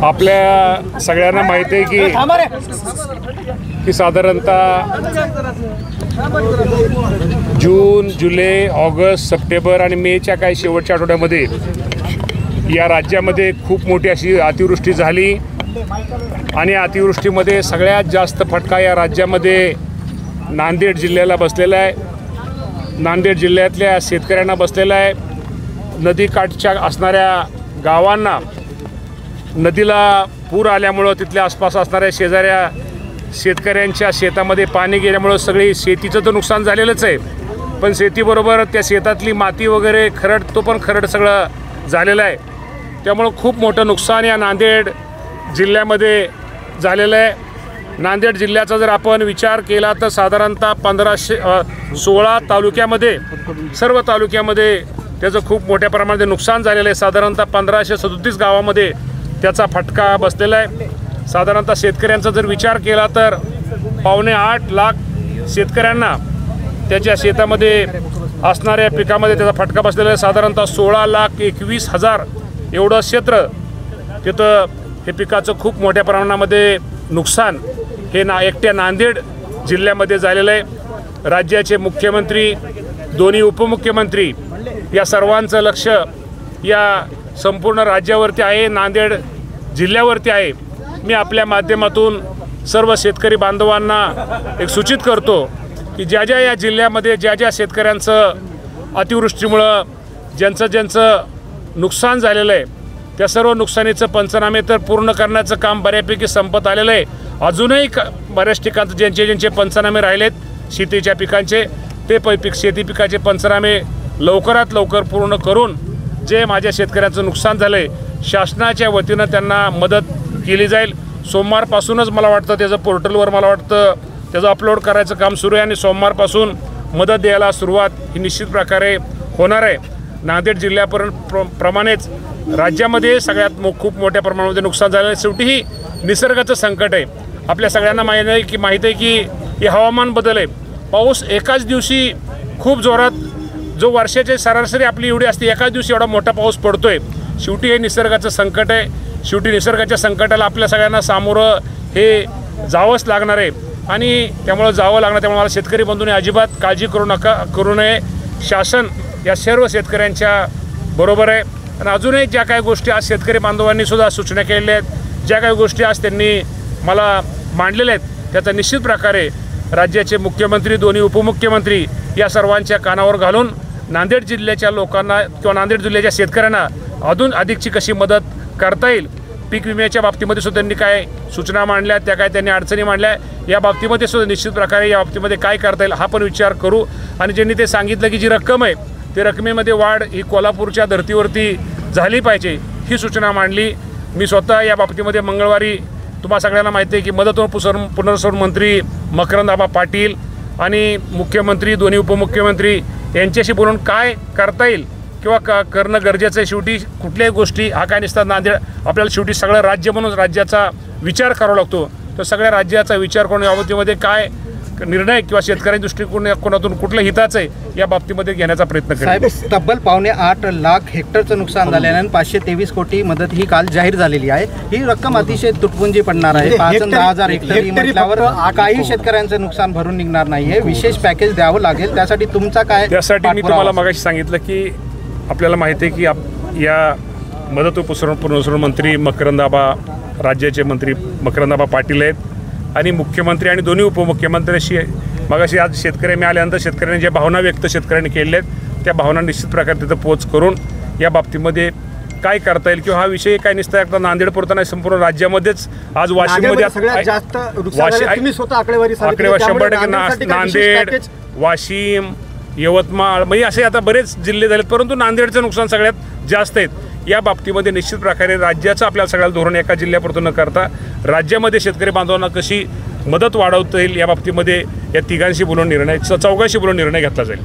आपल्या सगळ्यांना माहिती आहे की साधारणतः जून, जुलै, ऑगस्ट, सप्टेंबर आणि मेच्या काही शेवटच्या आठवड्यामध्ये या राज्यामध्ये खूप मोठी अशी अतिवृष्टी झाली आणि अतिवृष्टीमध्ये सगळ्यात जास्त फटका या राज्यामध्ये नांदेड जिल्ह्याला बसलेला आहे. नांदेड जिल्ह्यातल्या शेतकऱ्यांना बसलेला आहे. नदीकाठच्या असणाऱ्या गावांना नदीला पूर आल्यामुळं तिथल्या आसपास असणाऱ्या शेजाऱ्या शेतकऱ्यांच्या शेतामध्ये पाणी गेल्यामुळं सगळी शेतीचं तर नुकसान झालेलंच आहे, पण शेतीबरोबर त्या शेतातली माती वगैरे खरड तो पण खरड सगळं झालेलं आहे. त्यामुळं खूप मोठं नुकसान या नांदेड जिल्ह्यामध्ये झालेलं आहे. नांदेड जिल्ह्याचा जर आपण विचार केला तर साधारणतः 16 तालुक्यामध्ये सर्व तालुक्यामध्ये त्याचं खूप मोठ्या प्रमाणात नुकसान झालेलं आहे. साधारणतः 1537 गावामध्ये त्याचा फटका बसलेला आहे. साधारणतः शेतकऱ्यांचा जर विचार केला तर 7.25 लाख शेतकऱ्यांना त्याच्या शेतामध्ये असणाऱ्या पिकामध्ये त्याचा फटका बसलेला आहे. साधारणतः 16,21,000 एवढं क्षेत्र तिथं हे पिकाचं खूप मोठ्या प्रमाणामध्ये नुकसान हे एकट्या नांदेड जिल्ह्यामध्ये झालेलं आहे. राज्याचे मुख्यमंत्री, दोन्ही उपमुख्यमंत्री या सर्वांचं लक्ष या संपूर्ण राज्यावरती आहे, नांदेड जिल्ह्यावरती आहे. मी आपल्या माध्यमातून सर्व शेतकरी बांधवांना एक सूचित करतो की ज्या या जिल्ह्यामध्ये ज्या शेतकऱ्यांचं अतिवृष्टीमुळं ज्यांचं नुकसान झालेलं आहे त्या सर्व नुकसानीचं पंचनामे तर पूर्ण करण्याचं काम बऱ्यापैकी संपत आलेलं आहे. अजूनही बऱ्याच ठिकाणचे ज्यांचे पंचनामे राहिलेत शेतीच्या पिकांचे ते शेती पिकाचे पंचनामे लवकरात लवकर पूर्ण करून जे माझ्या शेतकऱ्यांचं नुकसान झालं आहे शासनाच्या वतीनं त्यांना मदत केली जाईल. सोमवारपासूनच मला वाटतं त्याचं पोर्टलवर मला वाटतं त्याचं अपलोड करायचं काम सुरू आहे आणि सोमवारपासून मदत द्यायला सुरुवात ही निश्चित प्रकारे होणार आहे. नांदेड जिल्ह्याप्रमाणेच राज्यामध्ये सगळ्यात खूप मोठ्या प्रमाणामध्ये नुकसान झालं आहे. शेवटी ही निसर्गाचं संकट आहे. आपल्या सगळ्यांना माहीत आहे की हे हवामान बदल आहे. पाऊस एकाच दिवशी खूप जोरात जो वर्षाची सरासरी आपली एवढी असते एकाच दिवशी एवढा मोठा पाऊस पडतोय. शेवटी हे निसर्गाचं संकट आहे. शेवटी निसर्गाच्या संकटाला आपल्या सगळ्यांना सामोरं हे जावंच लागणार आहे आणि त्यामुळं जावं लागणार. त्यामुळे मला शेतकरी बंधूंनी अजिबात काळजी करू नये. शासन या सर्व शेतकऱ्यांच्या बरोबर आहे आणि अजूनही ज्या काही गोष्टी आज शेतकरी बांधवांनी सुद्धा सूचना केलेल्या आहेत, ज्या काही गोष्टी आज त्यांनी मला मांडलेल्या आहेत त्याचा निश्चित प्रकारे राज्याचे मुख्यमंत्री, दोन्ही उपमुख्यमंत्री या सर्वांच्या कानावर घालून नांदेड जिल्ह्याच्या लोकांना किंवा नांदेड जिल्ह्याच्या शेतकऱ्यांना अजून अधिकची कशी मदत करता येईल. पीक विम्याच्या बाबतीमध्ये सुद्धा त्यांनी काय सूचना मांडल्या, त्या काय त्यांनी अडचणी मांडल्या, या बाबतीमध्ये सुद्धा निश्चित प्रकारे या बाबतीमध्ये काय करता येईल हा पण विचार करू. आणि ज्यांनी ते सांगितलं की जी रक्कम आहे ते रकमेमध्ये वाढ ही कोल्हापूरच्या धर्तीवरती झाली पाहिजे ही सूचना मांडली. मी स्वतः या बाबतीमध्ये मंगळवारी तुम्हा सगळ्यांना माहिती आहे की मदत व पुनर्वसन मंत्री मकरंद पाटील आणि मुख्यमंत्री, दोन्ही उपमुख्यमंत्री यांच्याशी बोलून काय करता येईल किंवा करणं गरजेचं आहे. शेवटी कुठल्याही गोष्टी हा काय नसतात. नांदेड आपल्याला शेवटी सगळं राज्य म्हणून राज्याचा विचार करावा लागतो. तर सगळ्या राज्याचा विचार करून या बाबतीमध्ये काय निर्णय किंवा शेतकऱ्यांच्या दृष्टिकोनातून कुठलं हिताचं आहे या बाबतीमध्ये घेण्याचा प्रयत्न करेल. तब्बल 8.25 लाख हेक्टरचं नुकसान झाल्याने 523 कोटी मदत ही काल जाहीर झालेली आहे. ही रक्कम अतिशय तुटपुंजी पडणार आहे. 5,10,000 हेक्टर म्हटल्यावर काही शेतकऱ्यांचं नुकसान भरून निघणार नाहीये. विशेष पॅकेज द्यावं लागेल. त्यासाठी तुमचा काय? त्यासाठी मी तुम्हाला मगाशी सांगितलं की आपल्याला माहिती आहे की या मदत व पुनर्वसन मंत्री राज्याचे मंत्री मकरंद पाटील आहेत आणि मुख्यमंत्री आणि दोन्ही उपमुख्यमंत्र्यांशी मगाशी आज शेतकऱ्यांनी आल्यानंतर शेतकऱ्यांनी ज्या भावना व्यक्त शेतकऱ्यांनी केलेल्या आहेत त्या भावना निश्चित प्रकारे तिथं पोच करून या बाबतीमध्ये काय करता येईल किंवा हा विषय काय नसता नांदेड पुरता संपूर्ण राज्यामध्येच आज वाशिममध्ये आकडेवारी 100% नांदेड, वाशिम, यवतमाळ म्हणजे असे आता बरेच जिल्हे झालेत, परंतु नांदेडचं नुकसान सगळ्यात जास्त आहेत. या बाबतीमध्ये निश्चित प्रकारे राज्याचं आपल्याला सगळ्याला धोरण एका जिल्ह्यापुरतं न करता राज्यामध्ये शेतकरी बांधवांना कशी मदत वाढवता येईल या बाबतीमध्ये या चौघांशी बोलून निर्णय घेतला जाईल.